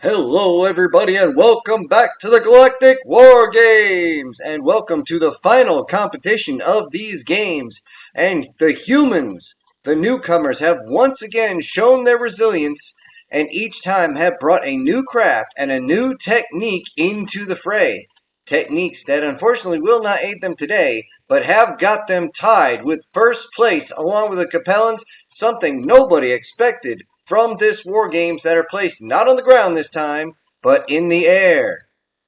Hello everybody and welcome back to the Galactic War Games! And welcome to the final competition of these games. And the humans, the newcomers, have once again shown their resilience and each time have brought a new craft and a new technique into the fray. Techniques that unfortunately will not aid them today, but have got them tied with first place along with the Capellans, something nobody expected from this war games that are placed not on the ground this time, but in the air.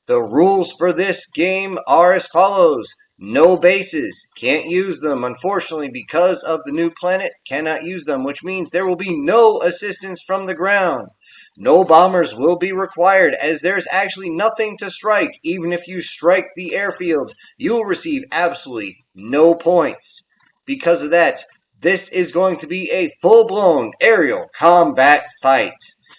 The rules for this game are as follows. No bases. Can't use them, unfortunately, because of the new planet. Cannot use them, which means there will be no assistance from the ground. No bombers will be required, as there's actually nothing to strike. Even if you strike the airfields, you will receive absolutely no points. Because of that, this is going to be a full-blown aerial combat fight.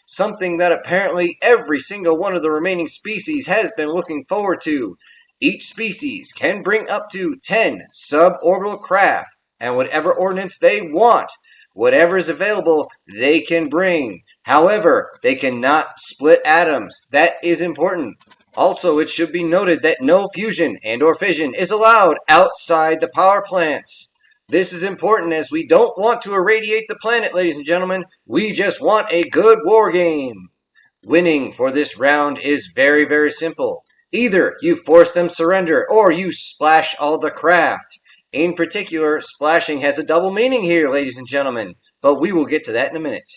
Something that apparently every single one of the remaining species has been looking forward to. Each species can bring up to 10 suborbital craft, and whatever ordnance they want, whatever is available, they can bring. However, they cannot split atoms. That is important. Also, it should be noted that no fusion and or fission is allowed outside the power plants. This is important as we don't want to irradiate the planet, ladies and gentlemen. We just want a good war game. Winning for this round is very, very simple. Either you force them surrender or you splash all the craft. In particular, splashing has a double meaning here, ladies and gentlemen, but we will get to that in a minute.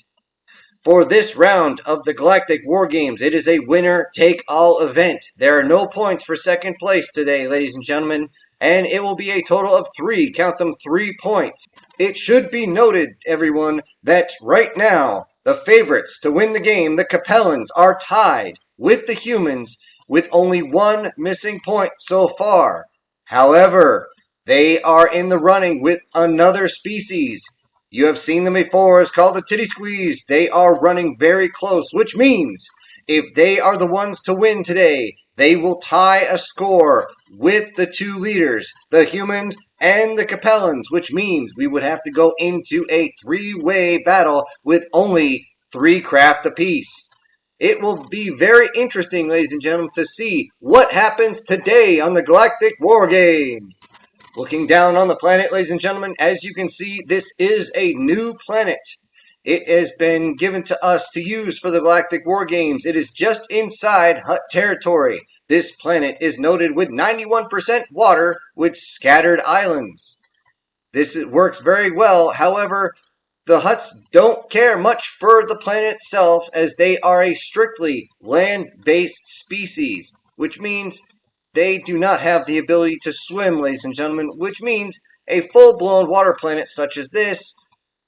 For this round of the Galactic War Games, it is a winner-take-all event. There are no points for second place today, ladies and gentlemen, and it will be a total of 3, count them, 3 points. It should be noted, everyone, that right now, the favorites to win the game, the Capellans, are tied with the humans with only 1 missing point so far. However, they are in the running with another species. You have seen them before. It's called the Titty Squeeze. They are running very close, which means if they are the ones to win today, they will tie a score with the 2 leaders, the humans and the Capellans, which means we would have to go into a 3-way battle with only 3 craft apiece. It will be very interesting, ladies and gentlemen, to see what happens today on the Galactic War Games. Looking down on the planet, ladies and gentlemen, as you can see, this is a new planet. It has been given to us to use for the Galactic War Games. It is just inside Hut territory. This planet is noted with 91% water with scattered islands. This works very well. However, the Huts don't care much for the planet itself as they are a strictly land-based species, which means they do not have the ability to swim, ladies and gentlemen, which means a full-blown water planet such as this,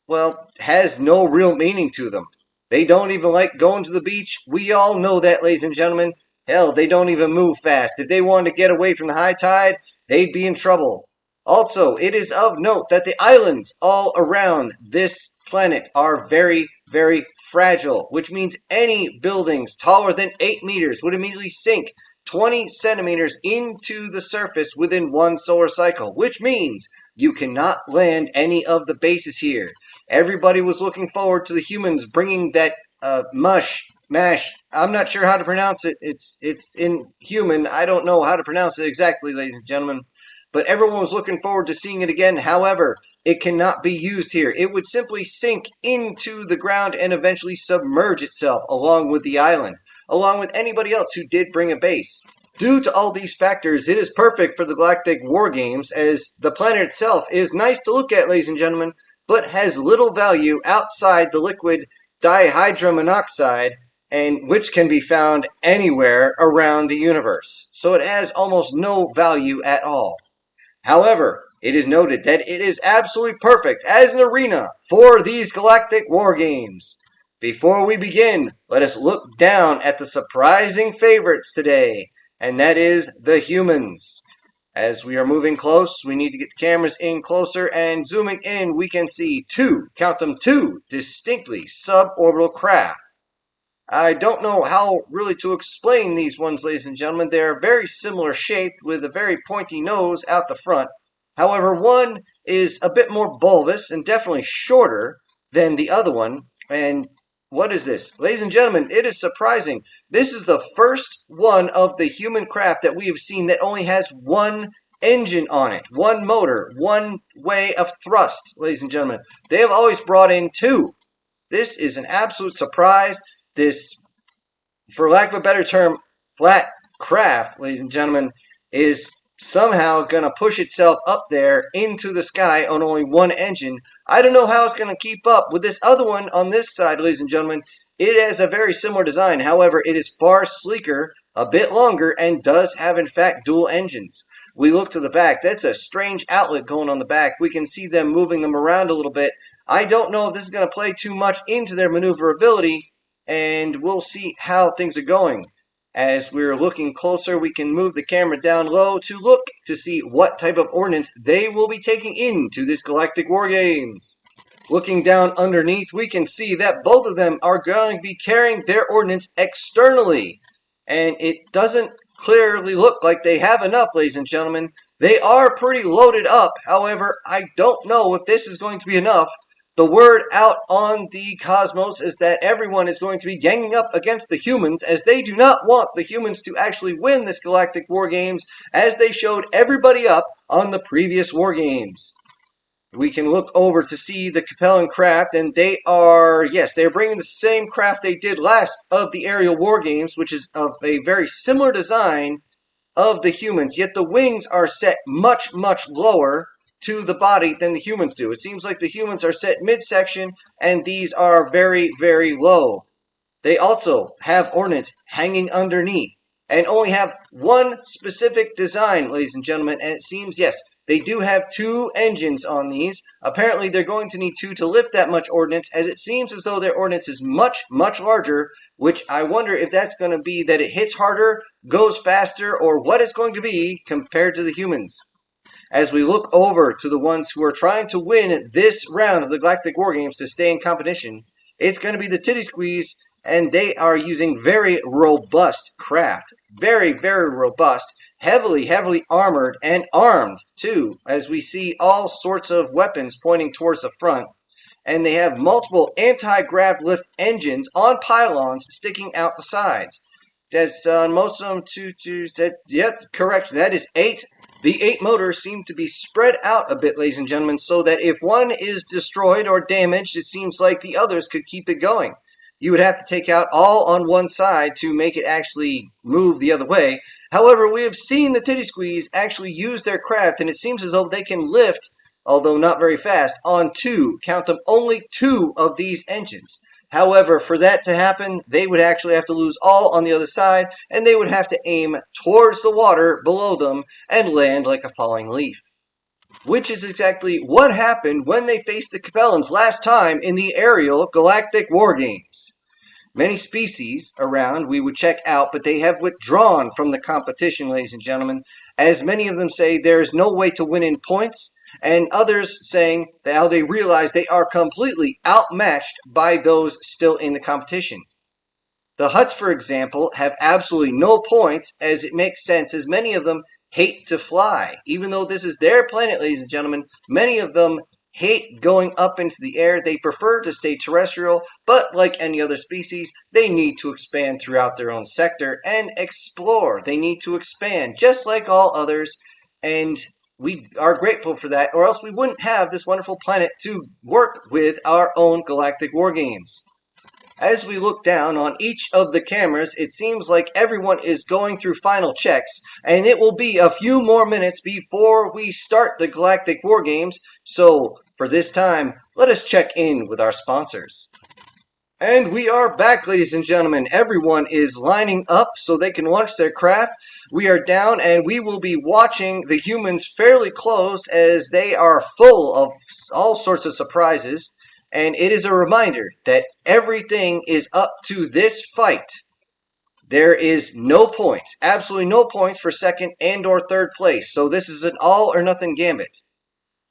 well, has no real meaning to them. They don't even like going to the beach. We all know that, ladies and gentlemen. Hell, they don't even move fast. If they wanted to get away from the high tide, they'd be in trouble. Also, it is of note that the islands all around this planet are very, very fragile, which means any buildings taller than 8 meters would immediately sink 20 centimeters into the surface within 1 solar cycle, which means you cannot land any of the bases here. Everybody was looking forward to the humans bringing that mash. I'm not sure how to pronounce it. It's in human. I don't know how to pronounce it exactly, ladies and gentlemen. But everyone was looking forward to seeing it again. However, it cannot be used here. It would simply sink into the ground and eventually submerge itself along with the island, along with anybody else who did bring a base. Due to all these factors, it is perfect for the Galactic War Games, as the planet itself is nice to look at, ladies and gentlemen, but has little value outside the liquid dihydromonoxide, and which can be found anywhere around the universe. So it has almost no value at all. However, it is noted that it is absolutely perfect as an arena for these Galactic War Games. Before we begin, let us look down at the surprising favorites today, and that is the humans. As we are moving close, we need to get the cameras in closer, and zooming in, we can see 2, count them, 2 distinctly suborbital craft. I don't know how really to explain these ones, ladies and gentlemen. They are very similar shaped with a very pointy nose out the front. However, one is a bit more bulbous and definitely shorter than the other one, and What is this? Ladies and gentlemen, it is surprising. This is the first one of the human craft that we have seen that only has one engine on it. One motor. One way of thrust, ladies and gentlemen. They have always brought in two. This is an absolute surprise. This, for lack of a better term, flat craft, ladies and gentlemen, is somehow going to push itself up there into the sky on only one engine. I don't know how it's going to keep up with this other one on this side, ladies and gentlemen. It has a very similar design. However, it is far sleeker, a bit longer, and does have, in fact, dual engines. We look to the back. That's a strange outlet going on the back. We can see them moving them around a little bit. I don't know if this is going to play too much into their maneuverability, and we'll see how things are going. As we're looking closer, we can move the camera down low to look to see what type of ordnance they will be taking into this Galactic Wargames. Looking down underneath, we can see that both of them are going to be carrying their ordnance externally. And it doesn't clearly look like they have enough, ladies and gentlemen. They are pretty loaded up. However, I don't know if this is going to be enough. The word out on the cosmos is that everyone is going to be ganging up against the humans, as they do not want the humans to actually win this Galactic War Games, as they showed everybody up on the previous War Games. We can look over to see the Capellan craft, and they are bringing the same craft they did last of the aerial War Games, which is of a very similar design of the humans, yet the wings are set much, much lower to the body than the humans do. It seems like the humans are set midsection, and these are very, very low. They also have ordnance hanging underneath, and only have one specific design, ladies and gentlemen, and it seems, yes, they do have two engines on these. Apparently, they're going to need two to lift that much ordnance, as it seems as though their ordnance is much, much larger, which I wonder if that's going to be that it hits harder, goes faster, or what it's going to be compared to the humans. As we look over to the ones who are trying to win this round of the Galactic War Games to stay in competition, it's going to be the Titty Squeeze, and they are using very robust craft. Very, very robust. Heavily, heavily armored and armed, too, as we see all sorts of weapons pointing towards the front. And they have multiple anti-grav lift engines on pylons sticking out the sides. That's most of them, yep, correct, that is 8. The 8 motors seem to be spread out a bit, ladies and gentlemen, so that if one is destroyed or damaged, it seems like the others could keep it going. You would have to take out all on one side to make it actually move the other way. However, we have seen the Titty Squeeze actually use their craft, and it seems as though they can lift, although not very fast, on count them, only 2 of these engines. However, for that to happen, they would actually have to lose all on the other side, and they would have to aim towards the water below them and land like a falling leaf. Which is exactly what happened when they faced the Capellans last time in the aerial Galactic War Games. Many species around we would check out, but they have withdrawn from the competition, ladies and gentlemen, as many of them say there is no way to win in points, and others saying that how they realize they are completely outmatched by those still in the competition. The Hutts, for example, have absolutely no points, as it makes sense, as many of them hate to fly. Even though this is their planet, ladies and gentlemen, many of them hate going up into the air. They prefer to stay terrestrial, but like any other species, they need to expand throughout their own sector and explore. They need to expand, just like all others, and we are grateful for that, or else we wouldn't have this wonderful planet to work with our own Galactic War Games. As we look down on each of the cameras, it seems like everyone is going through final checks, and it will be a few more minutes before we start the Galactic War Games, so for this time, let us check in with our sponsors. And we are back, ladies and gentlemen. Everyone is lining up so they can launch their craft. We are down, and we will be watching the humans fairly close, as they are full of all sorts of surprises. And it is a reminder that everything is up to this fight. There is no points, absolutely no points for second and or third place. So this is an all or nothing gambit.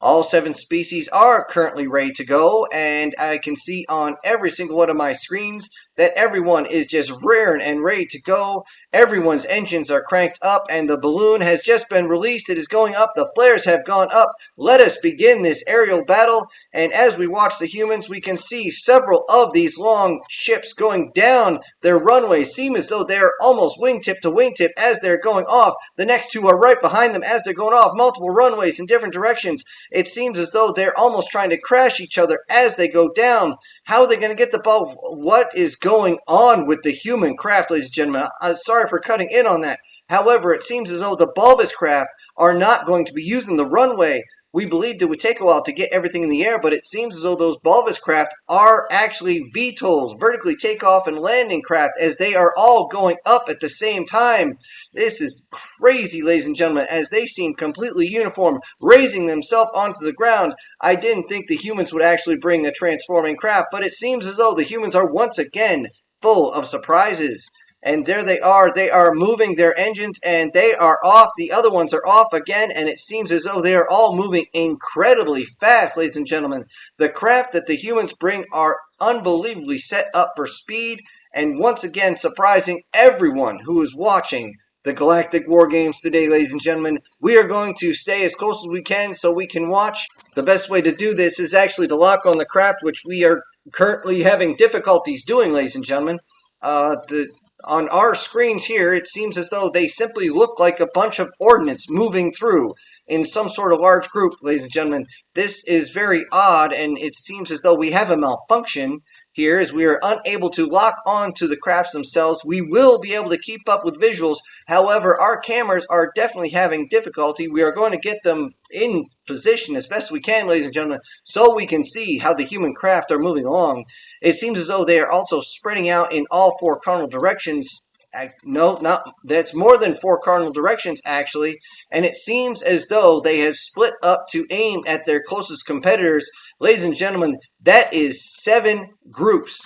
All 7 species are currently ready to go, and I can see on every single one of my screens that everyone is just raring and ready to go. Everyone's engines are cranked up, and the balloon has just been released. It is going up. The flares have gone up. Let us begin this aerial battle. And as we watch the humans, we can see several of these long ships going down their runways. Seem as though they're almost wingtip to wingtip as they're going off. The next two are right behind them as they're going off. Multiple runways in different directions. It seems as though they're almost trying to crash each other as they go down. How are they going to get the ball? What is going on with the human craft, ladies and gentlemen? I'm sorry for cutting in on that. However, it seems as though the bulbous craft are not going to be using the runway. We believed it would take a while to get everything in the air, but it seems as though those bulbous craft are actually VTOLs, vertically takeoff and landing craft, as they are all going up at the same time. This is crazy, ladies and gentlemen, as they seem completely uniform, raising themselves onto the ground. I didn't think the humans would actually bring a transforming craft, but it seems as though the humans are once again full of surprises. And there they are moving their engines, and they are off. The other ones are off again, and it seems as though they are all moving incredibly fast, ladies and gentlemen. The craft that the humans bring are unbelievably set up for speed, and once again surprising everyone who is watching the Galactic War Games today, ladies and gentlemen. We are going to stay as close as we can so we can watch. The best way to do this is actually to lock on the craft, which we are currently having difficulties doing, ladies and gentlemen. On our screens here, it seems as though they simply look like a bunch of ordnance moving through in some sort of large group, ladies and gentlemen. This is very odd, and it seems as though we have a malfunction here as we are unable to lock on to the crafts themselves. We will be able to keep up with visuals. However, our cameras are definitely having difficulty. We are going to get them in position as best we can, ladies and gentlemen, so we can see how the human craft are moving along. It seems as though they are also spreading out in all four cardinal directions. No, that's more than four cardinal directions, actually. And it seems as though they have split up to aim at their closest competitors. Ladies and gentlemen, that is 7 groups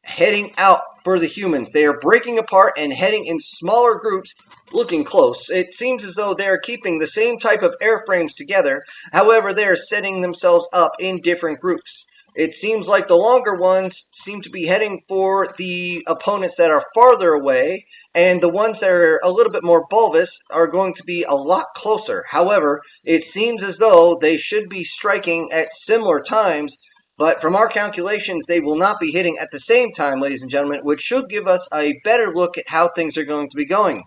heading out for the humans. They are breaking apart and heading in smaller groups, looking close. It seems as though they are keeping the same type of airframes together. However, they are setting themselves up in different groups. It seems like the longer ones seem to be heading for the opponents that are farther away, and the ones that are a little bit more bulbous are going to be a lot closer. However, it seems as though they should be striking at similar times, but from our calculations, they will not be hitting at the same time, ladies and gentlemen, which should give us a better look at how things are going to be going.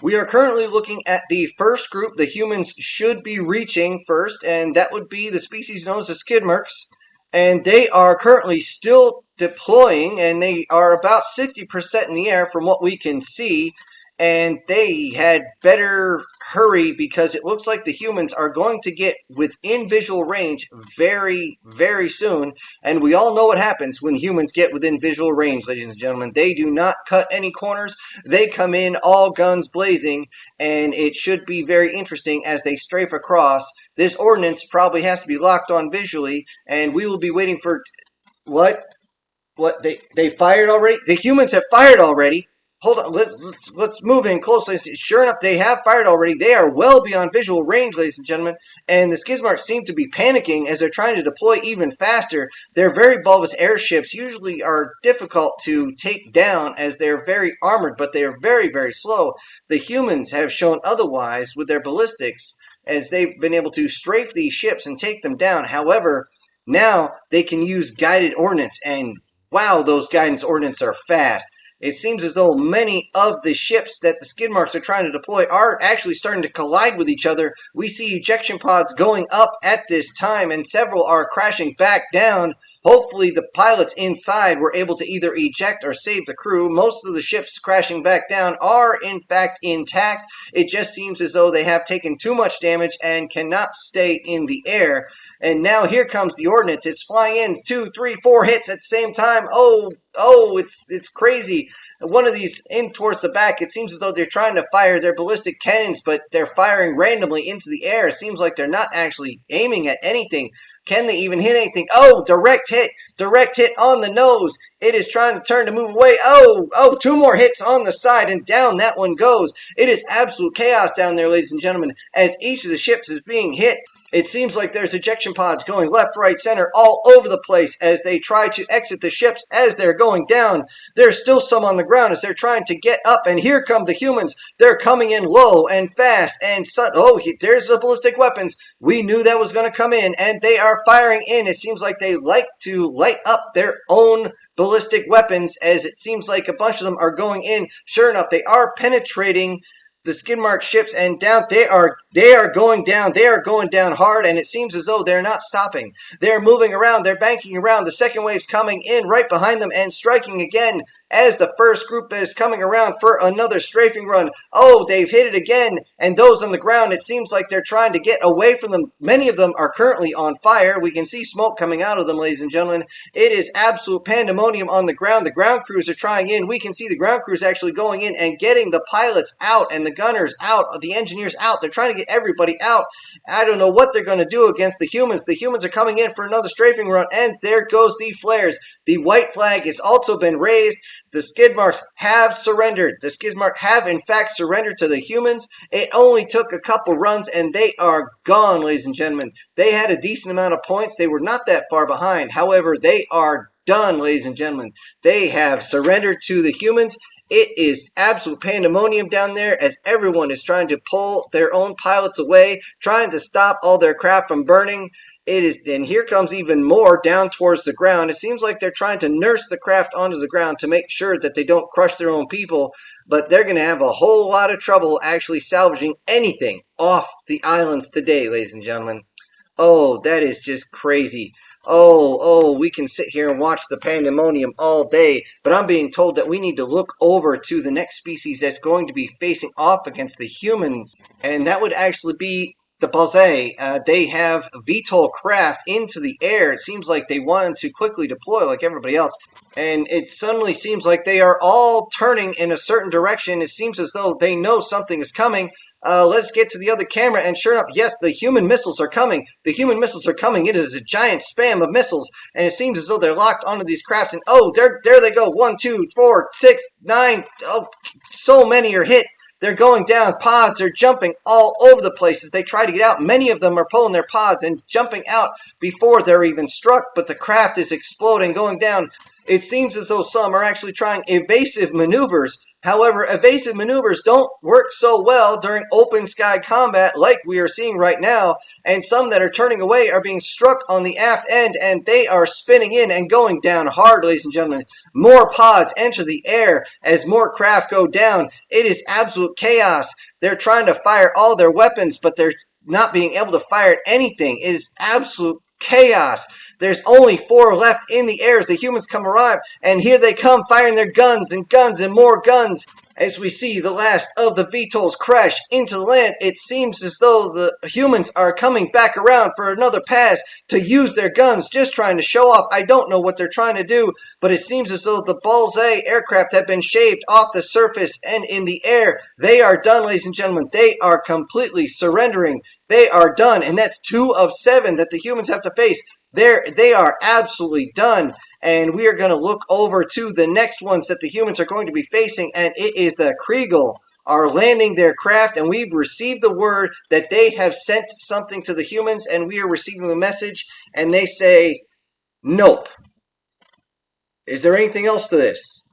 We are currently looking at the first group the humans should be reaching first, and that would be the species known as the skidmarks. And they are currently still deploying, and they are about 60% in the air from what we can see. And they had better hurry because it looks like the humans are going to get within visual range very, very soon. And we all know what happens when humans get within visual range, ladies and gentlemen. They do not cut any corners. They come in all guns blazing, and it should be very interesting as they strafe across. This ordnance probably has to be locked on visually, and we will be waiting for... What? They fired already? The humans have fired already. Hold on, let's move in closely. Sure enough, they have fired already. They are well beyond visual range, ladies and gentlemen. And the skidmarks seem to be panicking as they're trying to deploy even faster. Their very bulbous airships usually are difficult to take down as they're very armored, but they are very, very slow. The humans have shown otherwise with their ballistics as they've been able to strafe these ships and take them down. However, now they can use guided ordnance, and wow, those guidance ordnance are fast. It seems as though many of the ships that the skidmarks are trying to deploy are actually starting to collide with each other. We see ejection pods going up at this time, and several are crashing back down. Hopefully the pilots inside were able to either eject or save the crew. Most of the ships crashing back down are in fact intact. It just seems as though they have taken too much damage and cannot stay in the air. And now here comes the ordnance. It's flying in 2, 3, 4 hits at the same time. Oh, it's crazy. One of these in towards the back, it seems as though they're trying to fire their ballistic cannons, but they're firing randomly into the air. It seems like they're not actually aiming at anything. Can they even hit anything? Oh, direct hit on the nose. It is trying to turn to move away. Oh, 2 more hits on the side, and down that one goes. It is absolute chaos down there, ladies and gentlemen, as each of the ships is being hit. It seems like there's ejection pods going left, right, center, all over the place as they try to exit the ships as they're going down. There's still some on the ground as they're trying to get up, and here come the humans. They're coming in low and fast, and there's the ballistic weapons. We knew that was going to come in, and they are firing in. It seems like they like to light up their own ballistic weapons, as it seems like a bunch of them are going in. Sure enough, they are penetrating the skid mark ships, and down they are going down. They are going down hard, and it seems as though they're not stopping. They're moving around. They're banking around. The second wave's coming in right behind them and striking again as the first group is coming around for another strafing run. Oh, they've hit it again, and those on the ground, it seems like they're trying to get away from them. Many of them are currently on fire. We can see smoke coming out of them, ladies and gentlemen. It is absolute pandemonium on the ground. The ground crews are trying in. We can see the ground crews actually going in and getting the pilots out and the gunners out, the engineers out. They're trying to get everybody out. I don't know what they're going to do against the humans. The humans are coming in for another strafing run, and there goes the flares. The white flag has also been raised. The skid marks have surrendered. The skid marks have, in fact, surrendered to the humans. It only took a couple runs, and they are gone, ladies and gentlemen. They had a decent amount of points. They were not that far behind. However, they are done, ladies and gentlemen. They have surrendered to the humans. It is absolute pandemonium down there as everyone is trying to pull their own pilots away, trying to stop all their craft from burning. And here comes even more down towards the ground. It seems like they're trying to nurse the craft onto the ground to make sure that they don't crush their own people, but they're going to have a whole lot of trouble actually salvaging anything off the islands today, ladies and gentlemen. Oh, that is just crazy. Oh, we can sit here and watch the pandemonium all day, but I'm being told that we need to look over to the next species that's going to be facing off against the humans, and that would actually be the Balzay. They have VTOL craft into the air. It seems like they wanted to quickly deploy like everybody else, and it suddenly seems like they are all turning in a certain direction. It seems as though they know something is coming. Let's get to the other camera, and sure enough, yes, the human missiles are coming. The human missiles are coming. It is a giant spam of missiles, and it seems as though they're locked onto these crafts, and oh, there they go. 1, 2, 4, 6, 9. Oh, so many are hit. They're going down. Pods are jumping all over the place as they try to get out. Many of them are pulling their pods and jumping out before they're even struck, but the craft is exploding, going down. It seems as though some are actually trying evasive maneuvers. However, evasive maneuvers don't work so well during open sky combat like we are seeing right now, and some that are turning away are being struck on the aft end, and they are spinning in and going down hard, ladies and gentlemen. More pods enter the air as more craft go down. It is absolute chaos. They're trying to fire all their weapons, but they're not being able to fire at anything. It is absolute chaos. There's only 4 left in the air as the humans come arrive, and here they come firing their guns and more guns. As we see the last of the VTOLs crash into the land, it seems as though the humans are coming back around for another pass to use their guns, just trying to show off. I don't know what they're trying to do, but it seems as though the Balzay aircraft have been shaved off the surface and in the air. They are done, ladies and gentlemen. They are completely surrendering. They are done, and that's 2 of 7 that the humans have to face. They are absolutely done, and we are going to look over to the next ones that the humans are going to be facing, and it is the Kriegel are landing their craft, and we've received the word that they have sent something to the humans, and we are receiving the message, and they say, nope. Is there anything else to this?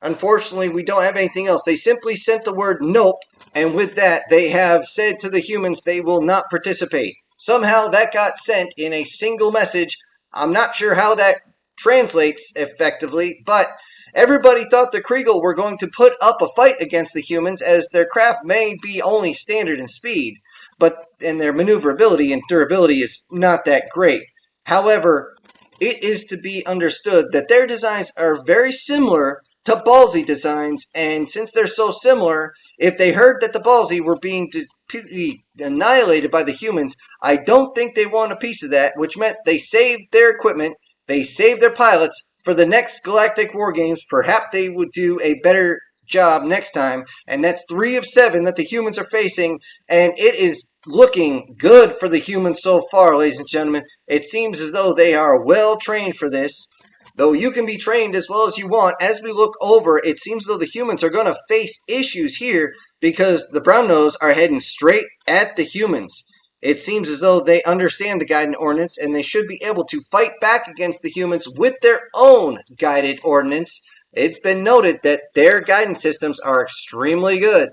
Unfortunately, we don't have anything else. They simply sent the word nope, and with that, they have said to the humans they will not participate. Somehow that got sent in a single message. I'm not sure how that translates effectively, but everybody thought the Kriegel were going to put up a fight against the humans, as their craft may be only standard in speed, and their maneuverability and durability is not that great. However, it is to be understood that their designs are very similar to Balzay designs, and since they're so similar, if they heard that the Balzay were being completely annihilated by the humans, I don't think they want a piece of that, which meant they saved their equipment, they saved their pilots for the next Galactic War Games. Perhaps they would do a better job next time, and that's 3 of 7 that the humans are facing, and it is looking good for the humans so far, ladies and gentlemen. It seems as though they are well trained for this. Though you can be trained as well as you want, as we look over, it seems as though the humans are going to face issues here because the brown nose are heading straight at the humans. It seems as though they understand the guided ordnance, and they should be able to fight back against the humans with their own guided ordnance. It's been noted that their guidance systems are extremely good.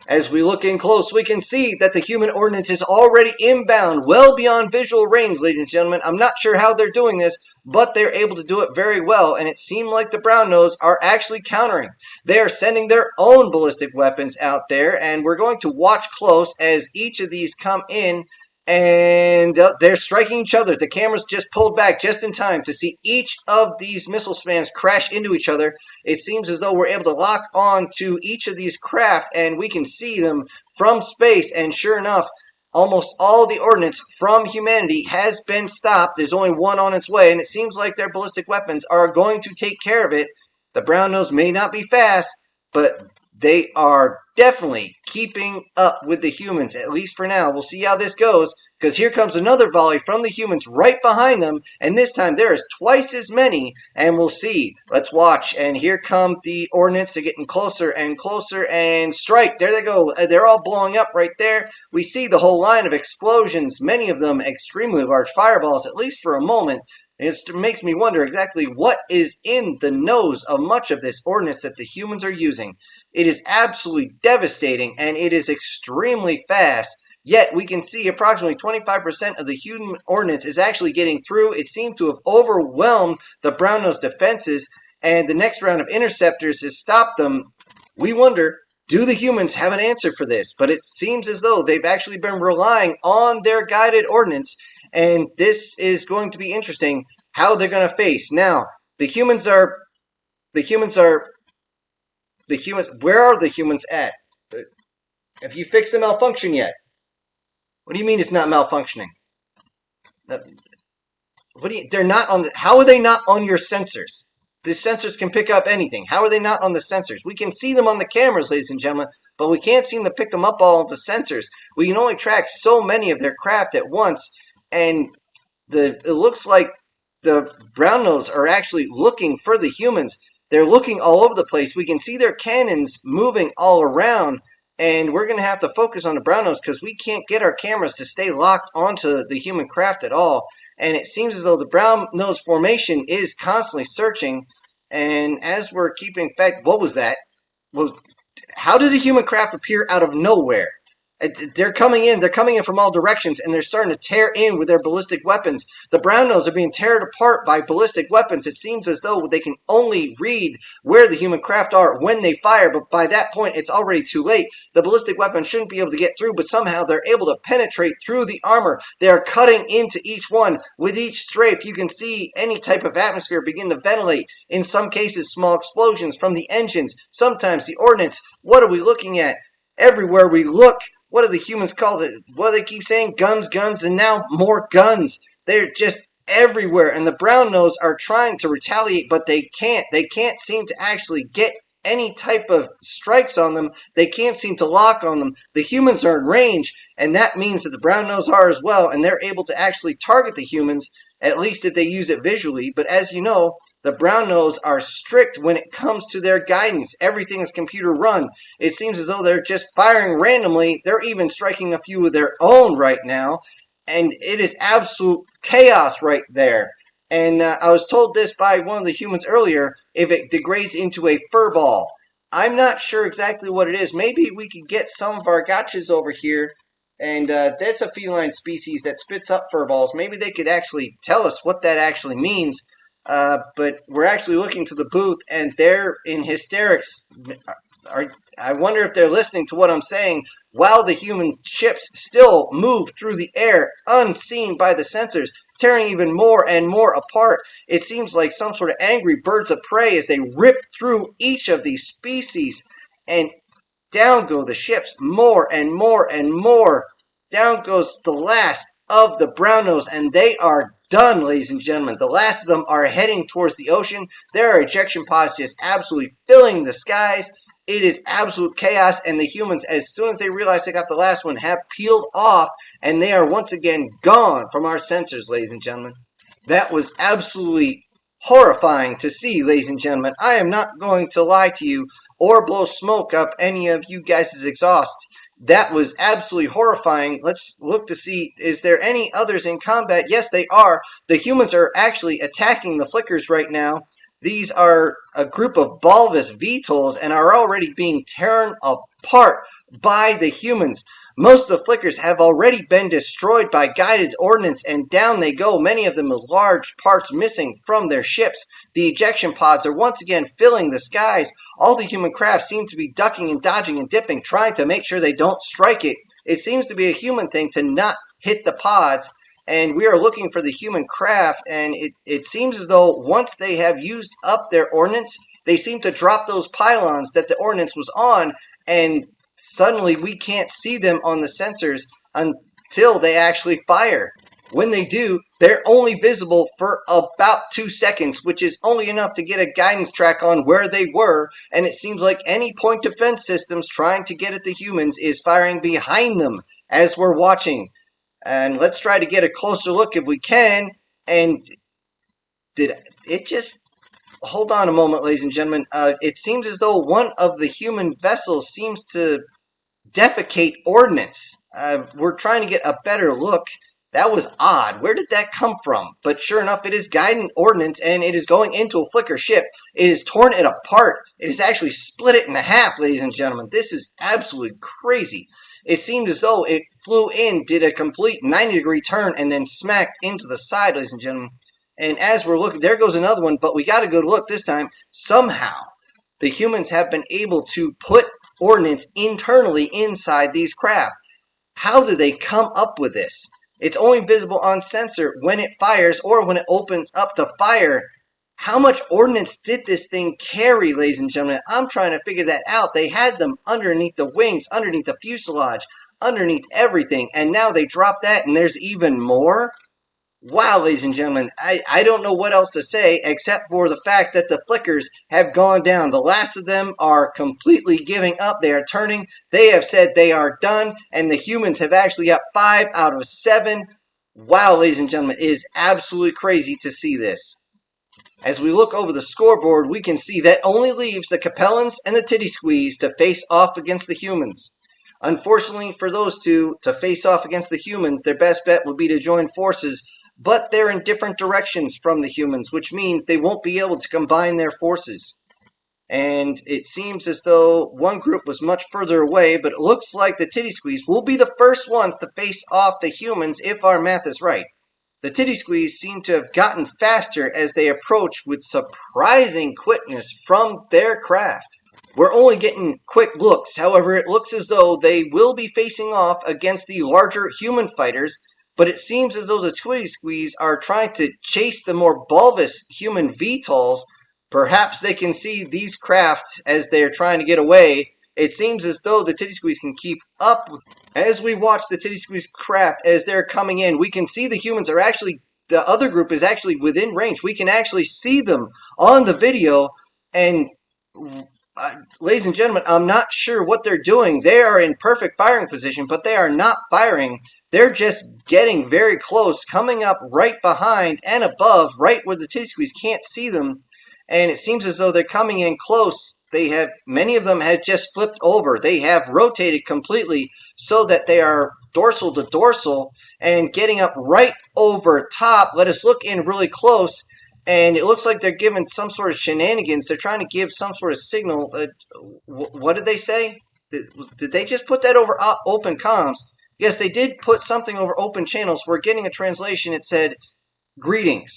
As we look in close, we can see that the human ordnance is already inbound, well beyond visual range, ladies and gentlemen. I'm not sure how they're doing this, but they're able to do it very well, and it seemed like the brown nose are actually countering. They are sending their own ballistic weapons out there, and we're going to watch close as each of these come in, and they're striking each other. The camera's just pulled back just in time to see each of these missile spans crash into each other. It seems as though we're able to lock on to each of these craft, and we can see them from space, and sure enough, almost all the ordnance from humanity has been stopped. There's only one on its way, and it seems like their ballistic weapons are going to take care of it. The brown nose may not be fast, but they are definitely keeping up with the humans, at least for now. We'll see how this goes, because here comes another volley from the humans right behind them, and this time there is twice as many, and we'll see. Let's watch, and here come the ordnance. They're getting closer and closer, and strike. There they go. They're all blowing up right there. We see the whole line of explosions, many of them extremely large fireballs, at least for a moment. It makes me wonder exactly what is in the nose of much of this ordnance that the humans are using. It is absolutely devastating, and it is extremely fast. Yet we can see approximately 25% of the human ordnance is actually getting through. It seemed to have overwhelmed the brown nose defenses, and the next round of interceptors has stopped them. We wonder, do the humans have an answer for this? But it seems as though they've actually been relying on their guided ordnance, and this is going to be interesting how they're going to face. Now, where are the humans at? Have you fixed the malfunction yet? What do you mean it's not malfunctioning? They're not on how are they not on your sensors? The sensors can pick up anything. How are they not on the sensors? We can see them on the cameras, ladies and gentlemen, but we can't seem to pick them up all the sensors. We can only track so many of their craft at once, and it looks like the brown nose are actually looking for the humans. They're looking all over the place. We can see their cannons moving all around, and we're going to have to focus on the brown nose because we can't get our cameras to stay locked onto the human craft at all. And it seems as though the brown nose formation is constantly searching. And as we're keeping fact, what was that? Well, how did the human craft appear out of nowhere? They're coming in from all directions, and they're starting to tear in with their ballistic weapons. The brown nose are being teared apart by ballistic weapons. It seems as though they can only read where the human craft are when they fire, but by that point, it's already too late. The ballistic weapons shouldn't be able to get through, but somehow they're able to penetrate through the armor. They are cutting into each one. With each strafe, you can see any type of atmosphere begin to ventilate. In some cases, small explosions from the engines. Sometimes the ordnance. What are we looking at? Everywhere we look, what do the humans call it? What do they keep saying? Guns, guns, and now more guns. They're just everywhere, and the brown nose are trying to retaliate, but they can't. They can't seem to actually get any type of strikes on them. They can't seem to lock on them. The humans are in range, and that means that the brown nose are as well, and they're able to actually target the humans, at least if they use it visually. But as you know, the brown nose are strict when it comes to their guidance. Everything is computer run. It seems as though they're just firing randomly. They're even striking a few of their own right now. And it is absolute chaos right there. And I was told this by one of the humans earlier, if it degrades into a fur ball. I'm not sure exactly what it is. Maybe we could get some of our gotchas over here. And that's a feline species that spits up fur balls. Maybe they could actually tell us what that actually means. But we're actually looking to the booth, and they're in hysterics. I wonder if they're listening to what I'm saying while the human ships still move through the air unseen by the sensors, tearing even more and more apart. It seems like some sort of angry birds of prey as they rip through each of these species, and down go the ships more and more and more. Down goes the last of the brown nose, and they are done, ladies and gentlemen. The last of them are heading towards the ocean. There are ejection pods just absolutely filling the skies. It is absolute chaos, and the humans, as soon as they realize they got the last one, have peeled off, and they are once again gone from our sensors, ladies and gentlemen. That was absolutely horrifying to see, ladies and gentlemen. I am not going to lie to you or blow smoke up any of you guys' exhaust. That was absolutely horrifying. Let's look to see, is there any others in combat? Yes, they are. The humans are actually attacking the flickers right now. These are a group of bulbous VTOLs and are already being torn apart by the humans. Most of the flickers have already been destroyed by guided ordnance, and down they go, many of them with large parts missing from their ships. The ejection pods are once again filling the skies. All the human craft seem to be ducking and dodging and dipping, trying to make sure they don't strike it. It seems to be a human thing to not hit the pods, and we are looking for the human craft, and it seems as though once they have used up their ordnance, they seem to drop those pylons that the ordnance was on, and suddenly we can't see them on the sensors until they actually fire. When they do, they're only visible for about 2 seconds, which is only enough to get a guidance track on where they were, and it seems like any point defense systems trying to get at the humans is firing behind them as we're watching. And let's try to get a closer look if we can. And did it just... Hold on a moment, ladies and gentlemen. It seems as though one of the human vessels seems to defecate ordnance. We're trying to get a better look. That was odd. Where did that come from? But sure enough, it is guided ordnance, and it is going into a flicker ship. It has torn it apart. It has actually split it in half, ladies and gentlemen. This is absolutely crazy. It seemed as though it flew in, did a complete 90-degree turn, and then smacked into the side, ladies and gentlemen. And as we're looking, there goes another one, but we got to go look this time. Somehow, the humans have been able to put ordnance internally inside these craft. How did they come up with this? It's only visible on sensor when it fires or when it opens up to fire. How much ordnance did this thing carry, ladies and gentlemen? I'm trying to figure that out. They had them underneath the wings, underneath the fuselage, underneath everything, and now they drop that and there's even more? Wow, ladies and gentlemen, I don't know what else to say except for the fact that the flickers have gone down. The last of them are completely giving up. They are turning. They have said they are done, and the humans have actually got 5 out of 7. Wow, ladies and gentlemen, it is absolutely crazy to see this. As we look over the scoreboard, we can see that only leaves the Capellans and the Titty Squeeze to face off against the humans. Unfortunately for those two, to face off against the humans, their best bet would be to join forces, but they're in different directions from the humans, which means they won't be able to combine their forces. And it seems as though one group was much further away, but it looks like the Titty Squeeze will be the first ones to face off the humans if our math is right. The Titty Squeeze seem to have gotten faster as they approach with surprising quickness from their craft. We're only getting quick looks, however, it looks as though they will be facing off against the larger human fighters, but it seems as though the Titty Squeeze are trying to chase the more bulbous human VTOLs. Perhaps they can see these crafts as they are trying to get away. It seems as though the Titty Squeeze can keep up. As we watch the Titty Squeeze craft as they're coming in, we can see the humans are actually, the other group is actually within range. We can actually see them on the video, and ladies and gentlemen, I'm not sure what they're doing. They are in perfect firing position, but they are not firing. They're just getting very close, coming up right behind and above, right where the Titty Squeeze can't see them. And it seems as though they're coming in close. Many of them have just flipped over. They have rotated completely so that they are dorsal to dorsal and getting up right over top. Let us look in really close. And it looks like they're giving some sort of shenanigans. They're trying to give some sort of signal. What did they say? Did they just put that over open comms? Yes, they did put something over open channels. We're getting a translation. It said, "Greetings."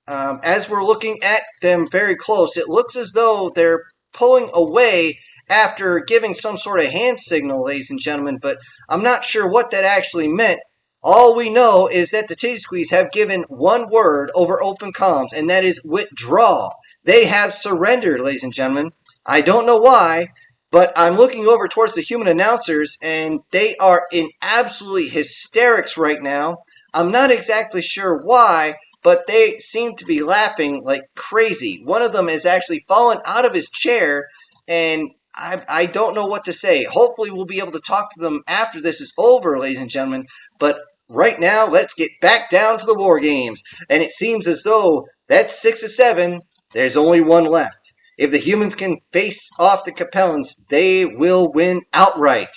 As we're looking at them very close, it looks as though they're pulling away after giving some sort of hand signal, ladies and gentlemen, but I'm not sure what that actually meant. All we know is that the Titty Squeeze have given one word over open comms, and that is withdraw. They have surrendered, ladies and gentlemen. I don't know why, but I'm looking over towards the human announcers, and they are in absolutely hysterics right now. I'm not exactly sure why, but they seem to be laughing like crazy. One of them has actually fallen out of his chair, and I don't know what to say. Hopefully we'll be able to talk to them after this is over, ladies and gentlemen. But right now, let's get back down to the war games. And it seems as though that's 6 of 7. There's only one left. If the humans can face off the Capellans, they will win outright.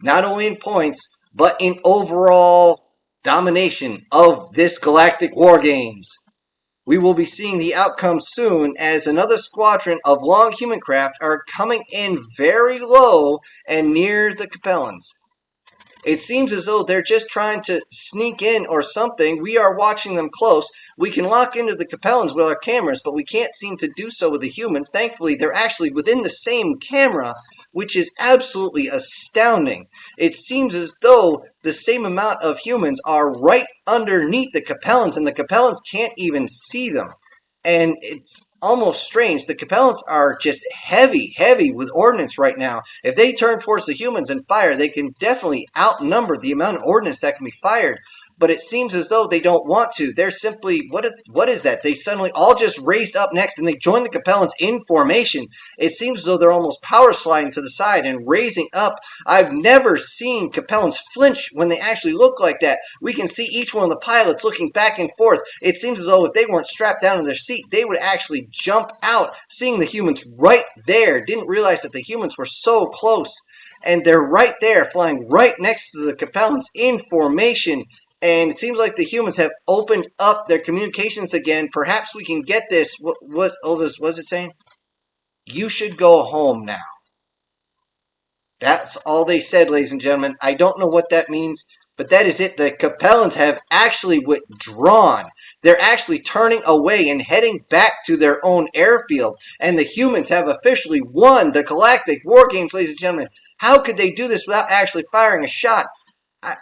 not only in points, but in overall domination of this Galactic War Games. We will be seeing the outcome soon as another squadron of long human craft are coming in very low and near the Capellans. It seems as though they're just trying to sneak in or something. We are watching them close. We can lock into the Capellans with our cameras, but we can't seem to do so with the humans. Thankfully, they're actually within the same camera, which is absolutely astounding. It seems as though the same amount of humans are right underneath the Capellans, and the Capellans can't even see them. And it's almost strange. The Capellans are just heavy with ordnance right now. If they turn towards the humans and fire, they can definitely outnumber the amount of ordnance that can be fired. But it seems as though they don't want to. They're simply, what is that? They suddenly all just raised up next and they join the Capellans in formation. It seems as though they're almost power sliding to the side and raising up. I've never seen Capellans flinch when they actually look like that. We can see each one of the pilots looking back and forth. It seems as though if they weren't strapped down in their seat, they would actually jump out, seeing the humans right there. Didn't realize that the humans were so close. And they're right there, flying right next to the Capellans in formation. And it seems like the humans have opened up their communications again. Perhaps we can get this. What is it saying? You should go home now. That's all they said, ladies and gentlemen. I don't know what that means, but that is it. The Capellans have actually withdrawn. They're actually turning away and heading back to their own airfield. And the humans have officially won the Galactic War Games, ladies and gentlemen. How could they do this without actually firing a shot?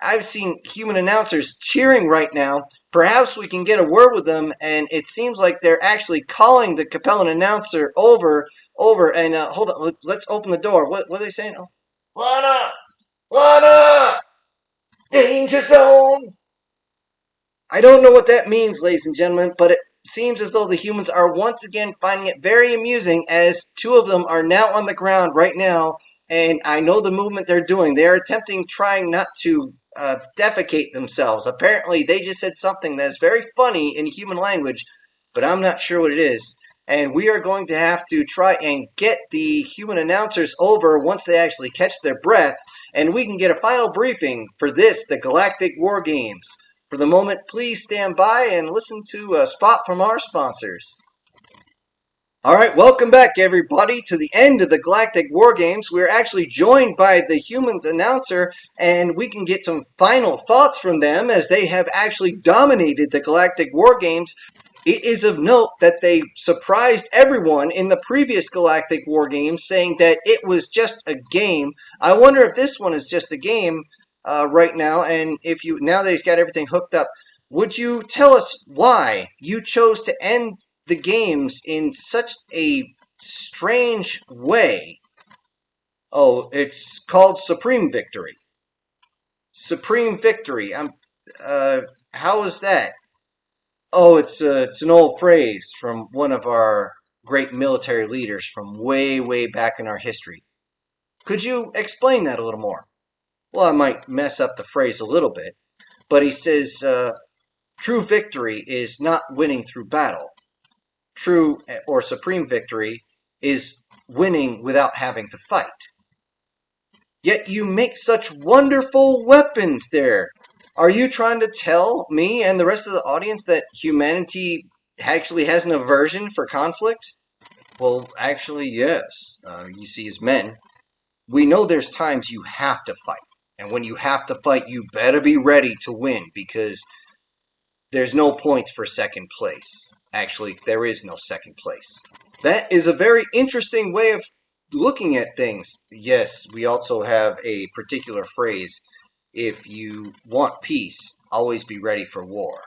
I've seen human announcers cheering right now. Perhaps we can get a word with them, and it seems like they're actually calling the Capellan announcer over, and hold on, let's open the door. What are they saying? Oh. Lana! Danger zone! I don't know what that means, ladies and gentlemen, but it seems as though the humans are once again finding it very amusing as two of them are now on the ground right now. And I know the movement they're doing. They're trying not to defecate themselves. Apparently, they just said something that's very funny in human language, but I'm not sure what it is. And we are going to have to try and get the human announcers over once they actually catch their breath, and we can get a final briefing for this, the Galactic War Games. For the moment, please stand by and listen to a spot from our sponsors. Alright, welcome back everybody to the end of the Galactic War Games. We're actually joined by the humans announcer, and we can get some final thoughts from them as they have actually dominated the Galactic War Games. It is of note that they surprised everyone in the previous Galactic War Games, saying that it was just a game. I wonder if this one is just a game right now, and if now that he's got everything hooked up, would you tell us why you chose to end the games in such a strange way? Oh, it's called Supreme Victory. Supreme Victory. How is that? Oh, it's an old phrase from one of our great military leaders from way back in our history. Could you explain that a little more? Well, I might mess up the phrase a little bit, but he says, true victory is not winning through battle. True or supreme victory is winning without having to fight. Yet you make such wonderful weapons there. Are you trying to tell me and the rest of the audience that humanity actually has an aversion for conflict? Well, actually, yes. You see, as men, we know there's times you have to fight. And when you have to fight, you better be ready to win, because there's no points for second place. Actually, there is no second place. That is a very interesting way of looking at things. Yes, we also have a particular phrase. If you want peace, always be ready for war.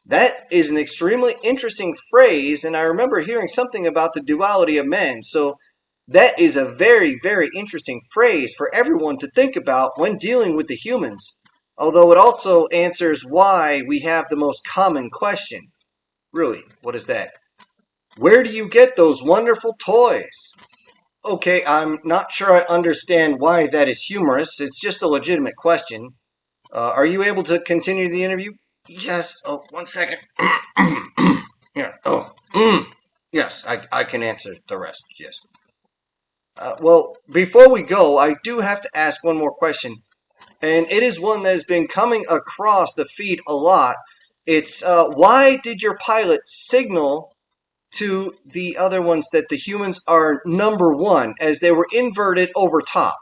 That is an extremely interesting phrase, and I remember hearing something about the duality of men. So that is a very interesting phrase for everyone to think about when dealing with the humans. Although it also answers why we have the most common question. Really, what is that? Where do you get those wonderful toys? Okay, I'm not sure I understand why that is humorous. It's just a legitimate question. Are you able to continue the interview? Yes. Oh, 1 second. Yeah. Oh. Yes, I can answer the rest. Yes. Well, before we go, I do have to ask one more question, and it is one that has been coming across the feed a lot. It's why did your pilot signal to the other ones that the humans are number one, as they were inverted over top?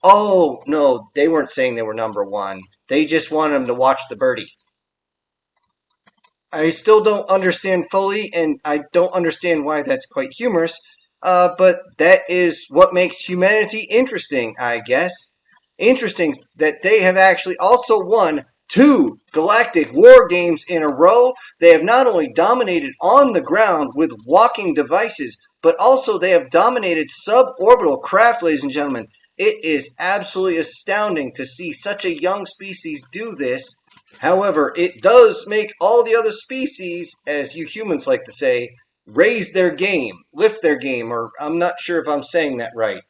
Oh, no, they weren't saying they were number one. They just wanted them to watch the birdie. I still don't understand fully, and I don't understand why that's quite humorous. But that is what makes humanity interesting, I guess. Interesting that they have actually also won 2 galactic war games in a row. They have not only dominated on the ground with walking devices, but also they have dominated suborbital craft, ladies and gentlemen. It is absolutely astounding to see such a young species do this. However, it does make all the other species, as you humans like to say, raise their game, lift their game, or I'm not sure if I'm saying that right.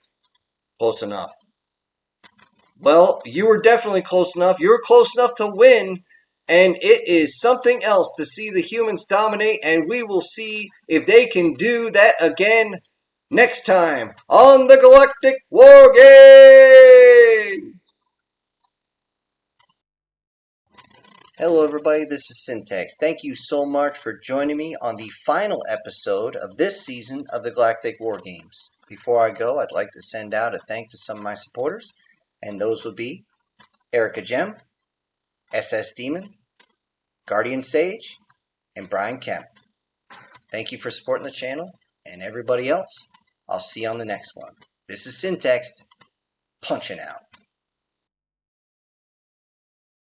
Close enough. Well, you were definitely close enough. You were close enough to win, and it is something else to see the humans dominate, and we will see if they can do that again next time on the Galactic War Games! Hello everybody, this is Syntax. Thank you so much for joining me on the final episode of this season of the Galactic War Games. Before I go, I'd like to send out a thank to some of my supporters, and those would be Erica Gem, SS Demon, Guardian Sage, and Brian Kemp. Thank you for supporting the channel, and everybody else, I'll see you on the next one. This is Syntax, punching out.